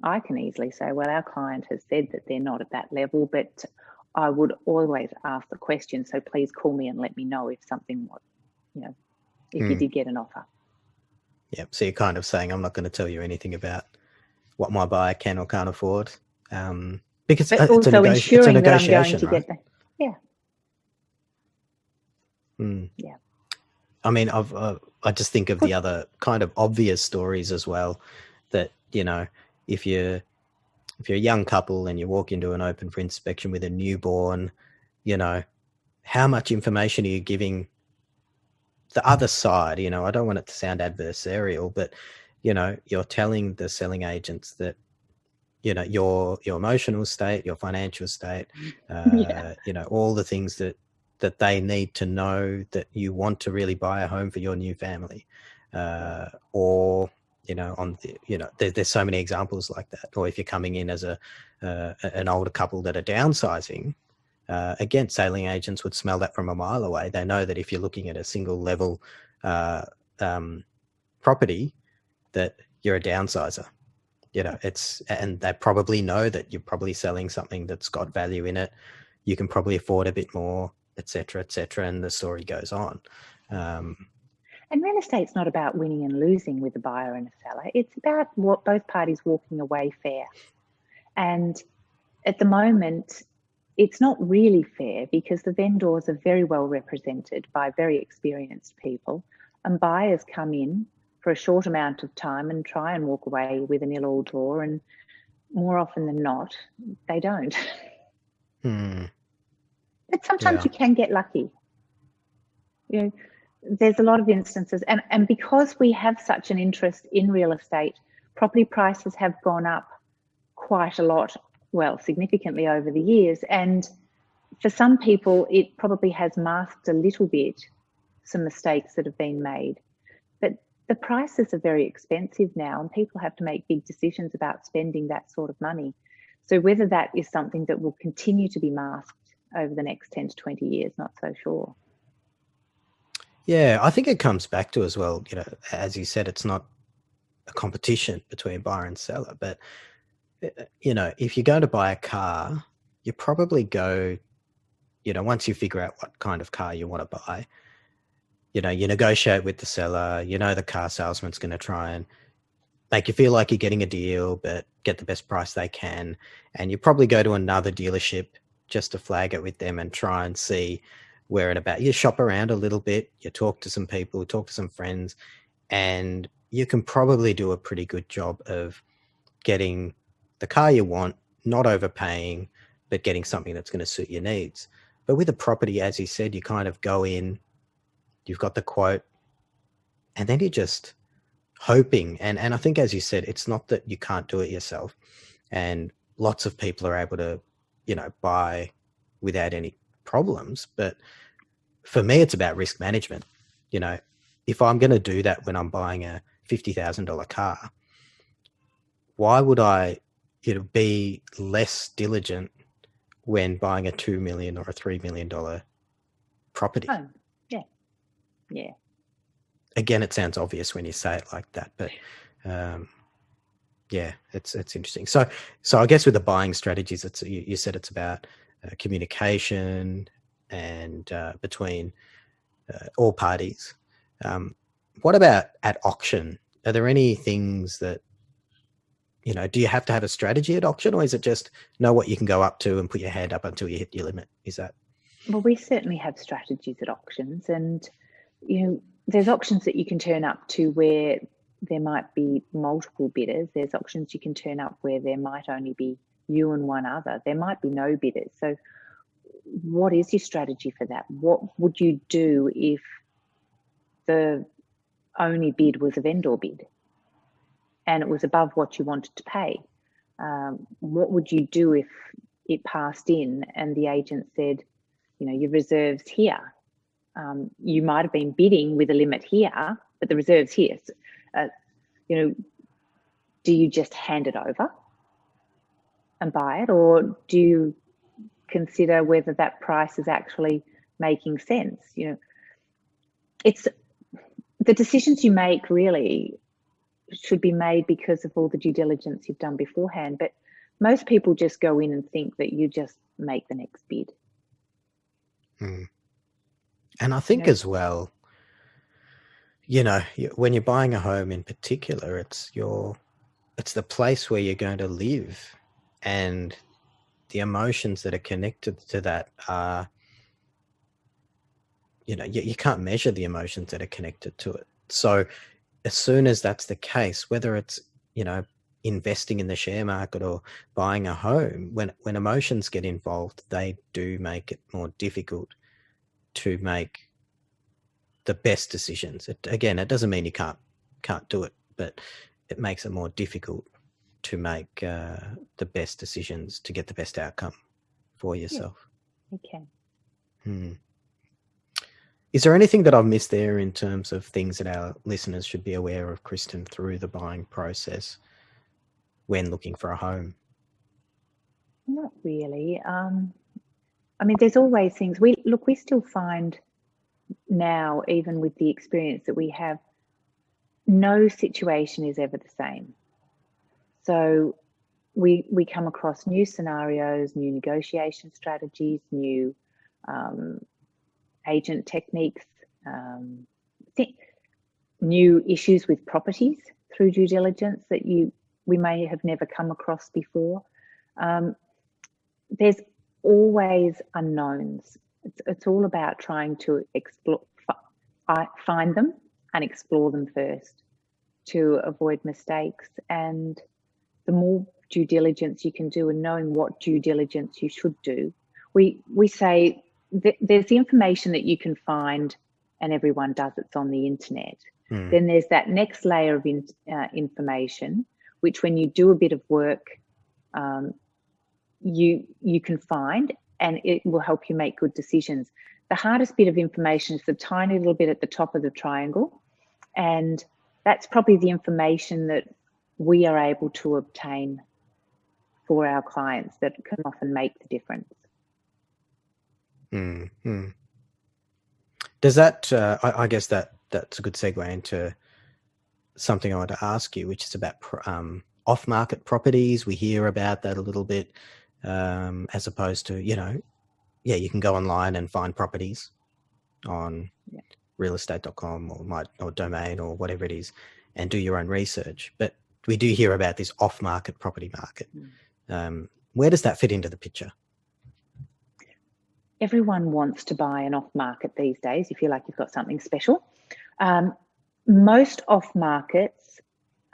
I can easily say, well, our client has said that they're not at that level, but I would always ask the question, so please call me and let me know if something was, if you did get an offer. Yeah, so you're kind of saying, I'm not going to tell you anything about what my buyer can or can't afford, because but it's also ensuring that I'm going to right? get that. Yeah. Yeah. I mean, I just think of the other kind of obvious stories as well, that if you're a young couple and you walk into an open for inspection with a newborn, how much information are you giving the other side? I don't want it to sound adversarial, but you're telling the selling agents that your emotional state, your financial state, all the things that they need to know that you want to really buy a home for your new family, or there's so many examples like that. Or if you're coming in as an older couple that are downsizing, again, selling agents would smell that from a mile away. They know that if you're looking at a single level property, that you're a downsizer. And they probably know that you're probably selling something that's got value in it. You can probably afford a bit more, et cetera, and the story goes on. And real estate's not about winning and losing with a buyer and a seller. It's about both parties walking away fair. And at the moment, it's not really fair, because the vendors are very well represented by very experienced people, and buyers come in for a short amount of time and try and walk away with a nil all draw, and more often than not, they don't. But sometimes you can get lucky. There's a lot of instances, and because we have such an interest in real estate, property prices have gone up quite a lot, well, significantly over the years. And for some people, it probably has masked a little bit some mistakes that have been made. But the prices are very expensive now, and people have to make big decisions about spending that sort of money. So whether that is something that will continue to be masked over the next 10 to 20 years, not so sure. Yeah, I think it comes back to, as well, as you said, it's not a competition between buyer and seller, but if you're going to buy a car, you probably go, once you figure out what kind of car you want to buy, you know, you negotiate with the seller, you know, the car salesman's going to try and make you feel like you're getting a deal, but get the best price they can. And you probably go to another dealership just to flag it with them and try and see where and about. You shop around a little bit, you talk to some people, talk to some friends, and you can probably do a pretty good job of getting the car you want, not overpaying, but getting something that's going to suit your needs. But with a property, as you said, you kind of go in, you've got the quote, and then you're just hoping. And I think, as you said, it's not that you can't do it yourself. And lots of people are able to, you know, buy without any problems. But for me, it's about risk management. You know, if I'm going to do that when I'm buying a $50,000 car, why would I, you know, be less diligent when buying a $2 million or a $3 million property? Oh, yeah. Yeah. Again, it sounds obvious when you say it like that, but yeah, it's interesting. So I guess with the buying strategies, it's you said it's about communication and between all parties. What about at auction? Are there any things that, you know, do you have to have a strategy at auction, or is it just know what you can go up to and put your hand up until you hit your limit? Is that? Well, we certainly have strategies at auctions, and, you know, there's auctions that you can turn up to where there might be multiple bidders. There's auctions you can turn up where there might only be you and one other. There might be no bidders. So what is your strategy for that? What would you do if the only bid was a vendor bid and it was above what you wanted to pay? What would you do if it passed in and the agent said, you know, your reserve's here? You might have been bidding with a limit here, but the reserve's here. So, you know, do you just hand it over and buy it, or do you consider whether that price is actually making sense? You know, it's the decisions you make really should be made because of all the due diligence you've done beforehand. But most people just go in and think that you just make the next bid. And I think as well, you know, when you're buying a home in particular, it's the place where you're going to live, and the emotions that are connected to that are, you know, you can't measure the emotions that are connected to it. So as soon as that's the case, whether it's, you know, investing in the share market or buying a home, when emotions get involved, they do make it more difficult to make the best decisions. It doesn't mean you can't do it, but it makes it more difficult to make the best decisions to get the best outcome for yourself. Okay. Is there anything that I've missed there in terms of things that our listeners should be aware of, Kristen, through the buying process when looking for a home? Not really. I mean, there's always things. We still find now, even with the experience that we have, no situation is ever the same. So we come across new scenarios, new negotiation strategies, new agent techniques, new issues with properties through due diligence that we may have never come across before. There's always unknowns. It's all about trying to find them and explore them first to avoid mistakes. And the more due diligence you can do, and knowing what due diligence you should do, we say there's the information that you can find, and everyone does. It's on the internet. Then there's that next layer of information, which when you do a bit of work, you can find, and it will help you make good decisions. The hardest bit of information is the tiny little bit at the top of the triangle, and that's probably the information that we are able to obtain for our clients that can often make the difference. Does that, I guess that's a good segue into something I want to ask you, which is about off-market properties. We hear about that a little bit, as opposed to, you know, you can go online and find properties on realestate.com or Domain or whatever it is, and do your own research. But we do hear about this off-market property market. Where does that fit into the picture? Everyone wants to buy an off-market these days. You feel like you've got something special. Most off-markets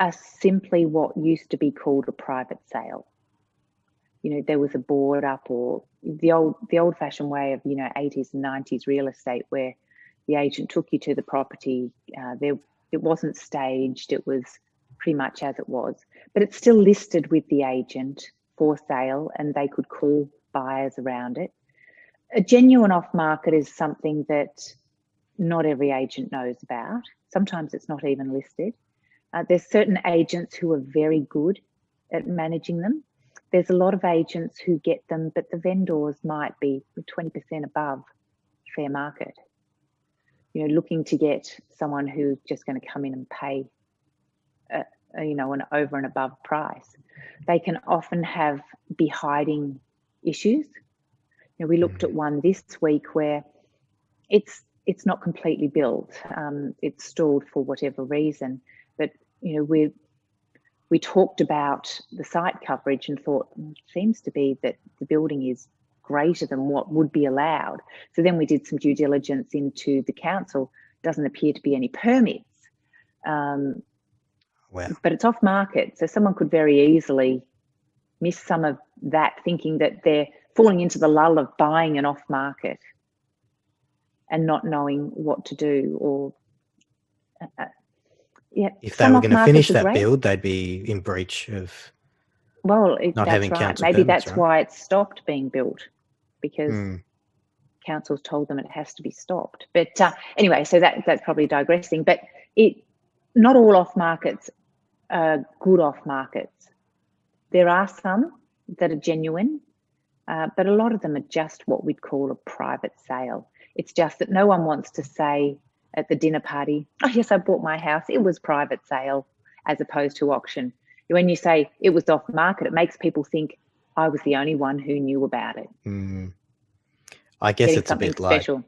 are simply what used to be called a private sale. You know, there was a board up, or the old-fashioned way of, 80s and 90s real estate, where the agent took you to the property. It wasn't staged. It was pretty much as it was, but it's still listed with the agent for sale, and they could call buyers around it. A genuine off-market is something that not every agent knows about. Sometimes it's not even listed. There's certain agents who are very good at managing them. There's a lot of agents who get them, but the vendors might be 20% above fair market. Looking to get someone who's just going to come in and pay, an over and above price. They can often be hiding issues. We looked at one this week where it's not completely built. It's stalled for whatever reason, but we talked about the site coverage and thought, it seems to be that the building is greater than what would be allowed. So then we did some due diligence into the council. Doesn't appear to be any permits. Wow. But it's off market, so someone could very easily miss some of that, thinking that they're falling into the lull of buying an off market and not knowing what to do. Or if they were going to finish that build, they'd be in breach of not having council Maybe permits, that's why it stopped being built, because councils told them it has to be stopped. But anyway, so that's probably digressing. But not all off markets are good off markets. There are some that are genuine, but a lot of them are just what we'd call a private sale. It's just that no one wants to say at the dinner party, oh yes, I bought my house, it was private sale, as opposed to auction. When you say it was off market, it makes people think I was the only one who knew about it. I guess it's a bit special. Like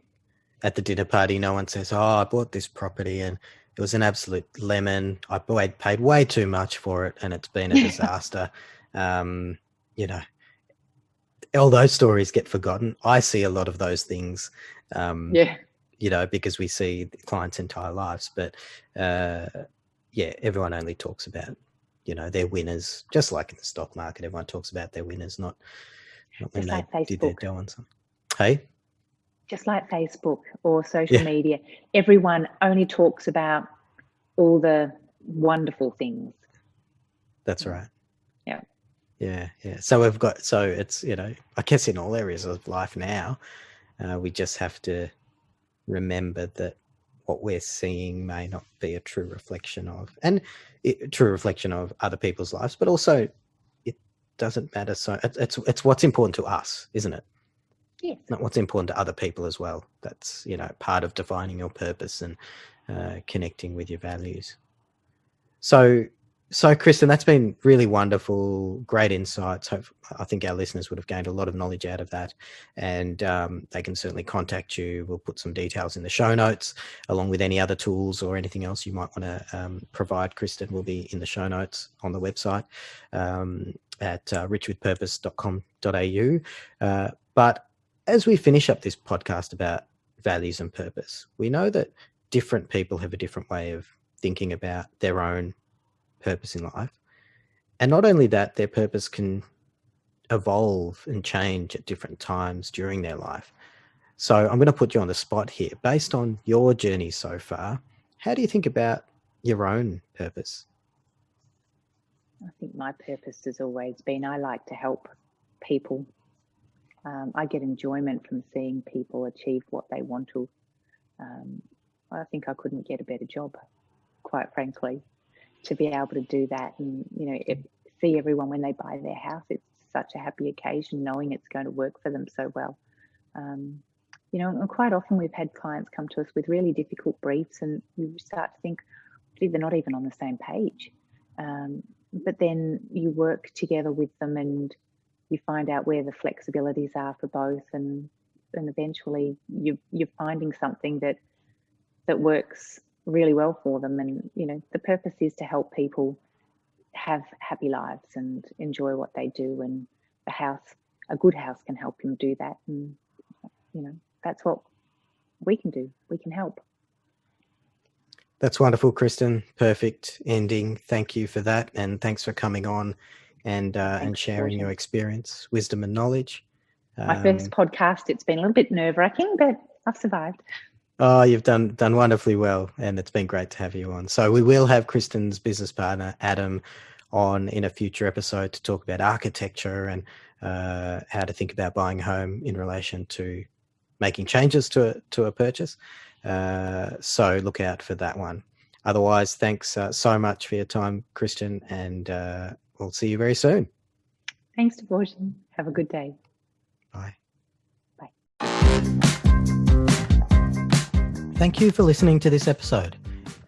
at the dinner party, no one says, oh, I bought this property and it was an absolute lemon. I paid way too much for it and it's been a disaster. All those stories get forgotten. I see a lot of those things, because we see clients' entire lives. But everyone only talks about, their winners, just like in the stock market. Everyone talks about their winners, not when they did their dough on something. Hey? Just like Facebook or social media, everyone only talks about all the wonderful things. That's right. Yeah. So it's, I guess in all areas of life now, we just have to remember that what we're seeing may not be a true reflection of, other people's lives, but also it doesn't matter. So it's what's important to us, isn't it? Yes. Not what's important to other people as well. That's, part of defining your purpose and connecting with your values. So Kristen, that's been really wonderful, great insights. I think our listeners would have gained a lot of knowledge out of that, and they can certainly contact you. We'll put some details in the show notes, along with any other tools or anything else you might want to provide. Kristen will be in the show notes on the website at richwithpurpose.com.au. But as we finish up this podcast about values and purpose, we know that different people have a different way of thinking about their own purpose in life. And not only that, their purpose can evolve and change at different times during their life. So I'm going to put you on the spot here. Based on your journey so far, how do you think about your own purpose? I think my purpose has always been, I like to help people. I get enjoyment from seeing people achieve what they want to. I think I couldn't get a better job, quite frankly, to be able to do that and, see everyone when they buy their house. It's such a happy occasion knowing it's going to work for them so well. And quite often we've had clients come to us with really difficult briefs and we start to think, they're not even on the same page. But then you work together with them and you find out where the flexibilities are for both, and eventually you're finding something that that works really well for them. And, the purpose is to help people have happy lives and enjoy what they do. And a good house can help them do that. And, that's what we can do. We can help. That's wonderful, Kristen. Perfect ending. Thank you for that. And thanks for coming on and sharing your experience, wisdom and knowledge. My first podcast, it's been a little bit nerve-wracking, but I've survived. Oh, you've done wonderfully well, and it's been great to have you on. So we will have Kristen's business partner, Adam, on in a future episode to talk about architecture and how to think about buying a home in relation to making changes to a purchase. So look out for that one. Otherwise, thanks so much for your time, Kristen, and we'll see you very soon. Thanks, Thabojan. Have a good day. Bye. Bye. Thank you for listening to this episode.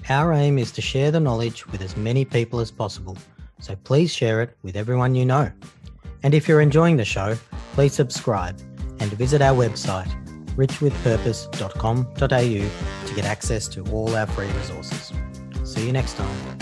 Our aim is to share the knowledge with as many people as possible, so please share it with everyone you know. And if you're enjoying the show, please subscribe and visit our website, richwithpurpose.com.au, to get access to all our free resources. See you next time.